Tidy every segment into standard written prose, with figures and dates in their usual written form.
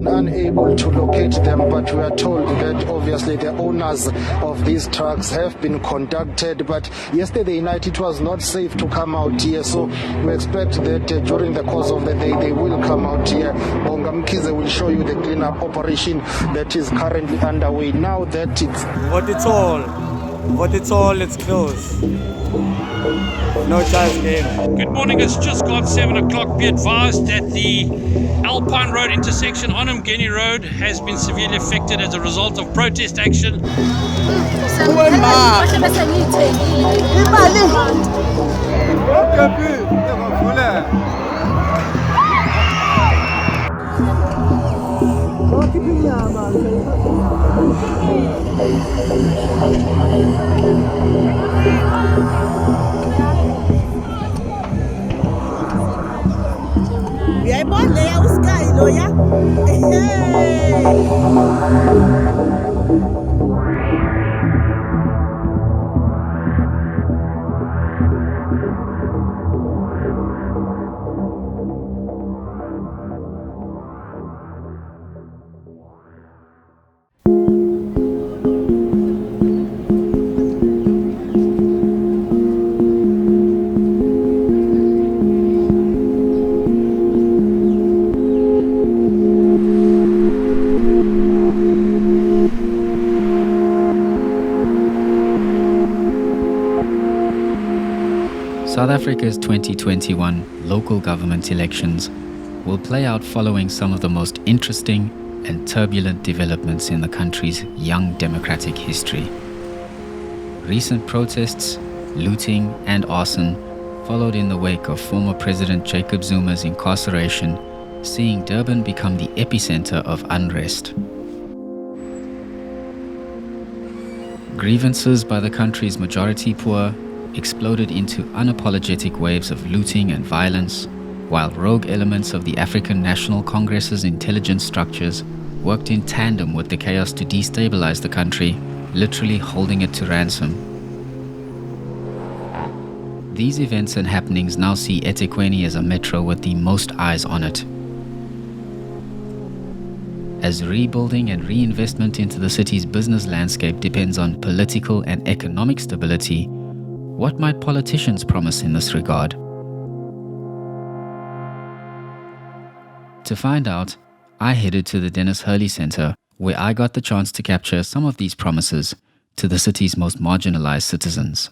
Unable to locate them, but we are told that obviously the owners of these trucks have been contacted, but yesterday night it was not safe to come out here, so we expect that during the course of the day they will come out here. Bonga Mkhize will show you the cleanup operation that is currently underway. Now that it's it's closed. No chance game. Good morning, it's just gone 7 o'clock. Be advised that the Alpine Road intersection on Mgeni Road has been severely affected as a result of protest action. South Africa's 2021 local government elections will play out following some of the most interesting and turbulent developments in the country's young democratic history. Recent protests, looting, and arson followed in the wake of former President Jacob Zuma's incarceration, seeing Durban become the epicenter of unrest. Grievances by the country's majority poor exploded into unapologetic waves of looting and violence, while rogue elements of the African National Congress's intelligence structures worked in tandem with the chaos to destabilize the country, literally holding it to ransom. These events and happenings now see eThekwini as a metro with the most eyes on it. As rebuilding and reinvestment into the city's business landscape depends on political and economic stability, what might politicians promise in this regard? To find out, I headed to the Dennis Hurley Center, where I got the chance to capture some of these promises to the city's most marginalized citizens.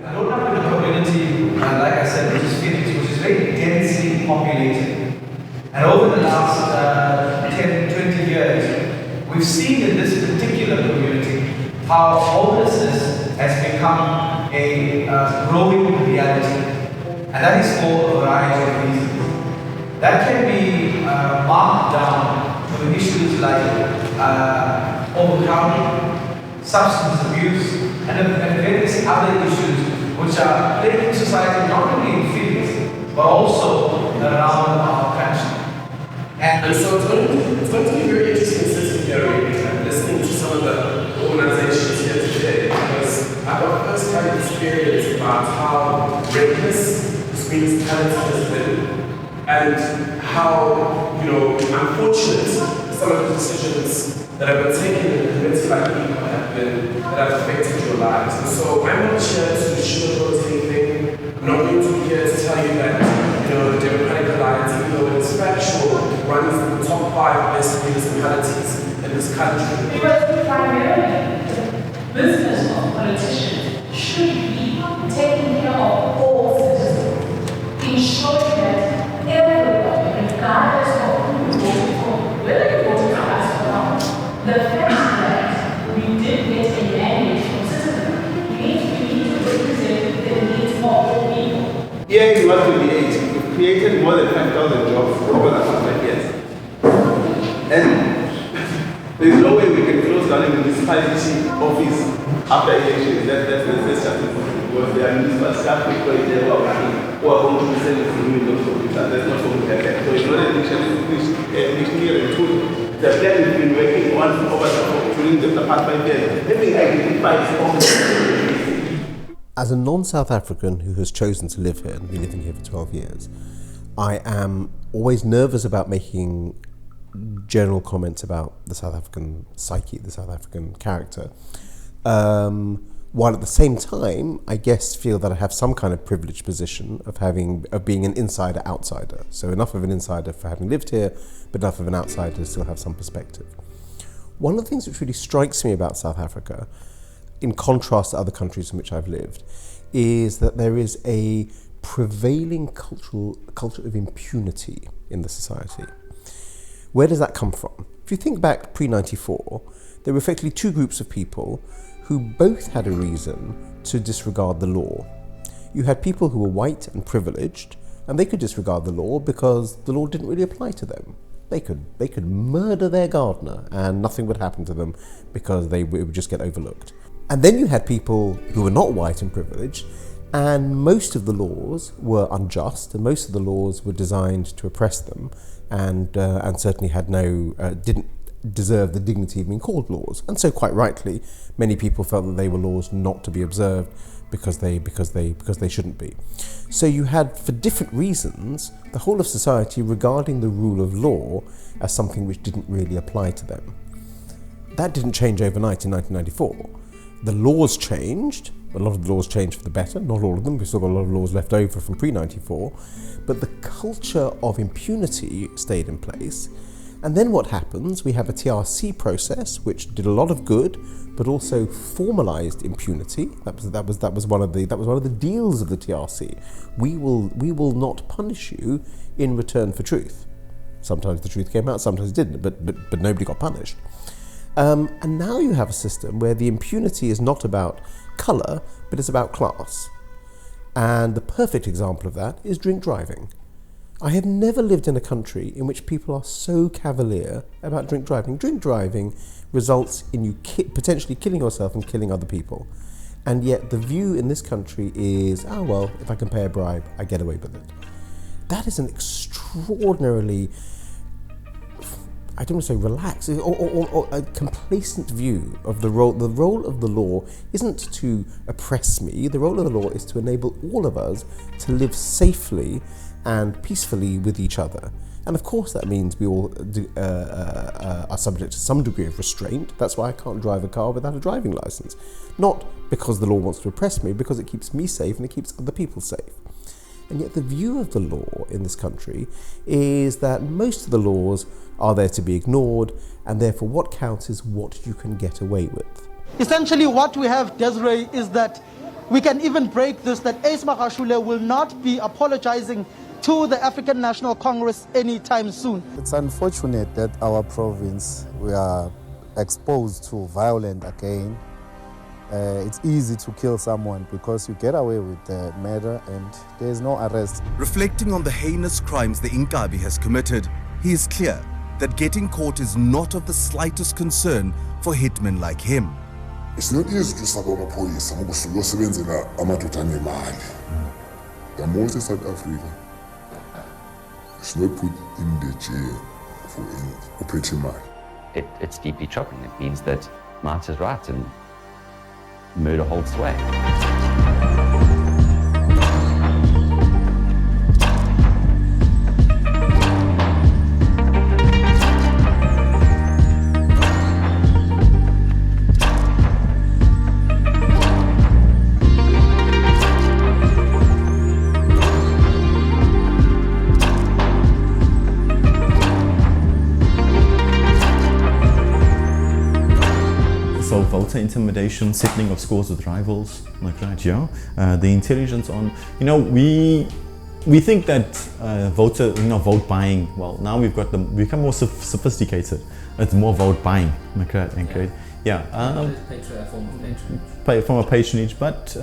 I don't have a community, like I said, which is Phoenix, which is very densely populated. And over the last 10, 20 years, we've seen in this particular community how homelessness has become a growing reality. And that is for a variety of reasons. That can be marked down to issues like overcrowding, substance abuse, and various other issues which are plaguing society not only in Phoenix, but also around our country. And so it's going to be very interesting sitting here and listening to some of the organizations here today, because I got first-hand experience about how reckless this municipality has been, and how, unfortunate some of the decisions that have been taken in a community like Eco have been, that have affected your lives. And so I'm not here to sugarcoat anything. I'm not going to be here to tell you that the Democratic Alliance, even though it's factual, runs the top 5 best municipalities in this country. But primarily, the business of politicians should be taking care of all citizens, ensuring that everybody, regardless of who you voted for, whether you voted for us or not, the fact that we did get a mandate from citizens means we need to represent the needs of all people. Here in 128, we've created more than 5,000 jobs over the past 5 years. And there's no way we can close down a municipality office after election. That's just Because there are municipal staff people there who are working, who are going to be selling for you those computers. That's not going to happen. So it's not a dictionary tool. The plan we've been working on during the past 5 years. Having identified. As a non-South African who has chosen to live here and been living here for 12 years, I am always nervous about making general comments about the South African psyche, the South African character, while at the same time, I guess, feel that I have some kind of privileged position of being an insider-outsider. So enough of an insider for having lived here, but enough of an outsider to still have some perspective. One of the things which really strikes me about South Africa, in contrast to other countries in which I've lived, is that there is a prevailing culture of impunity in the society. Where does that come from? If you think back pre-94, there were effectively two groups of people who both had a reason to disregard the law. You had people who were white and privileged, and they could disregard the law because the law didn't really apply to them. They could murder their gardener and nothing would happen to them because it would just get overlooked. And then you had people who were not white and privileged, and most of the laws were unjust, and most of the laws were designed to oppress them, and certainly didn't deserve the dignity of being called laws. And so, quite rightly, many people felt that they were laws not to be observed because they shouldn't be. So you had, for different reasons, the whole of society regarding the rule of law as something which didn't really apply to them. That didn't change overnight in 1994. The laws changed. A lot of the laws changed for the better, not all of them. We've still got a lot of laws left over from pre-94. But the culture of impunity stayed in place. And then what happens? We have a TRC process which did a lot of good, but also formalized impunity. That was one of the deals of the TRC. We will not punish you in return for truth. Sometimes the truth came out, sometimes it didn't, but nobody got punished. And now you have a system where the impunity is not about colour, but it's about class. And the perfect example of that is drink driving. I have never lived in a country in which people are so cavalier about drink driving. Drink driving results in you potentially killing yourself and killing other people. And yet the view in this country is, oh well, if I can pay a bribe, I get away with it. That is an extraordinarily, I don't want to say relaxed, or a complacent view of the role. The role of the law isn't to oppress me. The role of the law is to enable all of us to live safely and peacefully with each other. And of course that means we all are subject to some degree of restraint. That's why I can't drive a car without a driving license. Not because the law wants to oppress me, because it keeps me safe and it keeps other people safe. And yet the view of the law in this country is that most of the laws are there to be ignored, and therefore what counts is what you can get away with. Essentially what we have, Desiree, is that we can even break this, that Ace Magashule will not be apologizing to the African National Congress anytime soon. It's unfortunate that our province, we are exposed to violence again. It's easy to kill someone because you get away with murder and there is no arrest. Reflecting on the heinous crimes the Inkabi has committed, he is clear that getting caught is not of the slightest concern for hitmen like him. It's not easy to serve amaphoyisa ngoba usuke usebenzela amadoda anemali. The most in South Africa is not put in the jail for petty money. It's deeply troubling. It means that might is right and murder holds sway. So voter intimidation, settling of scores with rivals, like that, yeah. The intelligence on, we think that vote buying. Well, now we've become more sophisticated. It's more vote buying, like that, okay. Yeah. From a patronage, but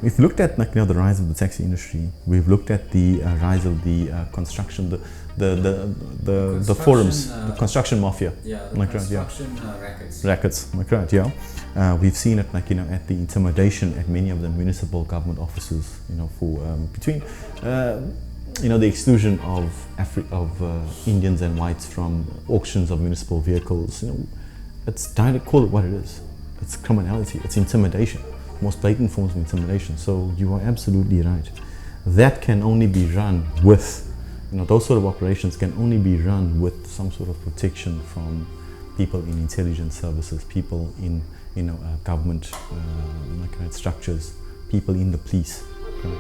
we've looked at the rise of the taxi industry. We've looked at the rise of the construction, the forums, the construction mafia. Yeah, the like construction rackets. Rackets, like right, yeah. We've seen it at the intimidation at many of the municipal government offices, for between the exclusion of Indians and whites from auctions of municipal vehicles. It's direct, call it what it is. It's criminality, it's intimidation, most blatant forms of intimidation. So you are absolutely right. That can only be run with, those sort of operations can only be run with some sort of protection from people in intelligence services, people in government structures, people in the police.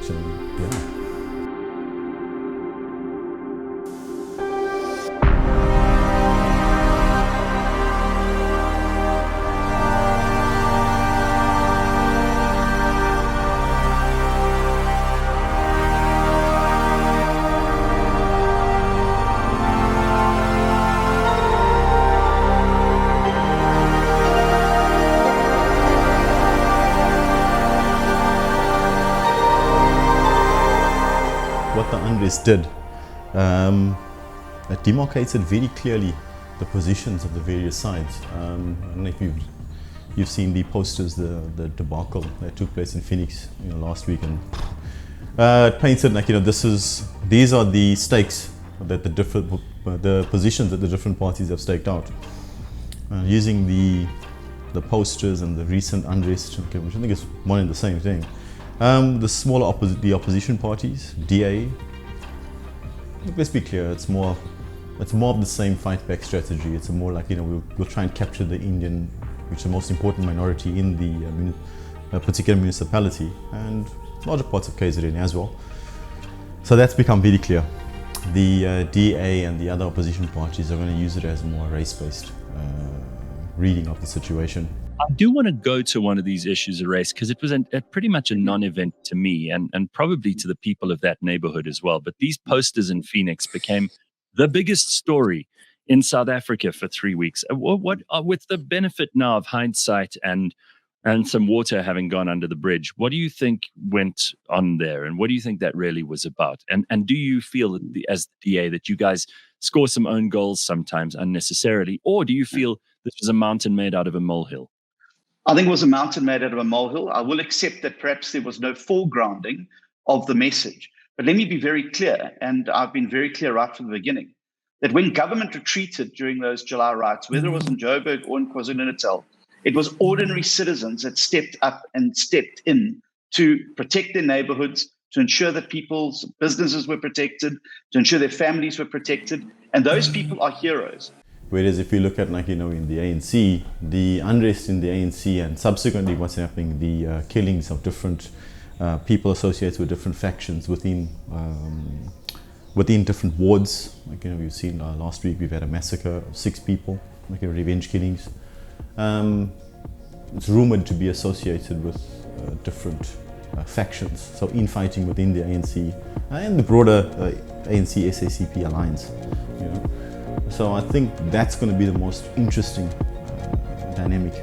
So, yeah. What the unrest did, it demarcated very clearly the positions of the various sides. I don't know if you've seen the posters, the debacle that took place in Phoenix, last week, and it painted these are the stakes that the positions that the different parties have staked out, using the posters and the recent unrest, which I think is one and the same thing. The smaller the opposition parties, DA, let's be clear, it's more of the same fight back strategy. It's more like, we'll try and capture the Indian, which is the most important minority in the particular municipality, and larger parts of KZN as well. So that's become very clear. The DA and the other opposition parties are going to use it as a more race-based reading of the situation. I do want to go to one of these issues of race, because it was pretty much a non-event to me and probably to the people of that neighborhood as well. But these posters in Phoenix became the biggest story in South Africa for 3 weeks. What with the benefit now of hindsight and some water having gone under the bridge, what do you think went on there? And what do you think that really was about? And do you feel as the DA that you guys score some own goals sometimes unnecessarily? Or do you feel this was a mountain made out of a molehill? I think it was a mountain made out of a molehill. I will accept that perhaps there was no foregrounding of the message. But let me be very clear, and I've been very clear right from the beginning, that when government retreated during those July riots, whether it was in Joburg or in KwaZulu-Natal, it was ordinary citizens that stepped up and stepped in to protect their neighborhoods, to ensure that people's businesses were protected, to ensure their families were protected. And those people are heroes. Whereas if you look at in the ANC, the unrest in the ANC and subsequently what's happening, the killings of different people associated with different factions within different wards. We've seen last week we've had a massacre of 6 people, revenge killings. It's rumored to be associated with different factions, so infighting within the ANC and the broader ANC-SACP alliance. So I think that's going to be the most interesting dynamic.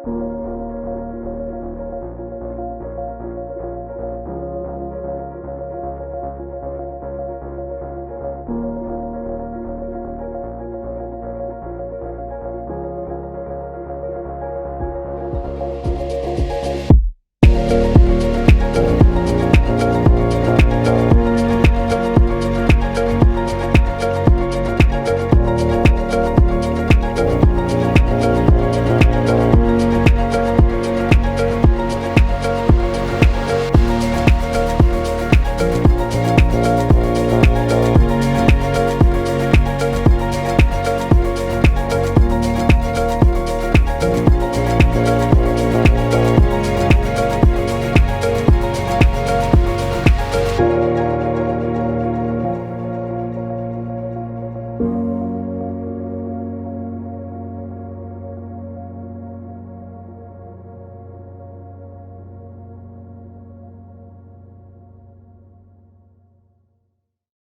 Thank you.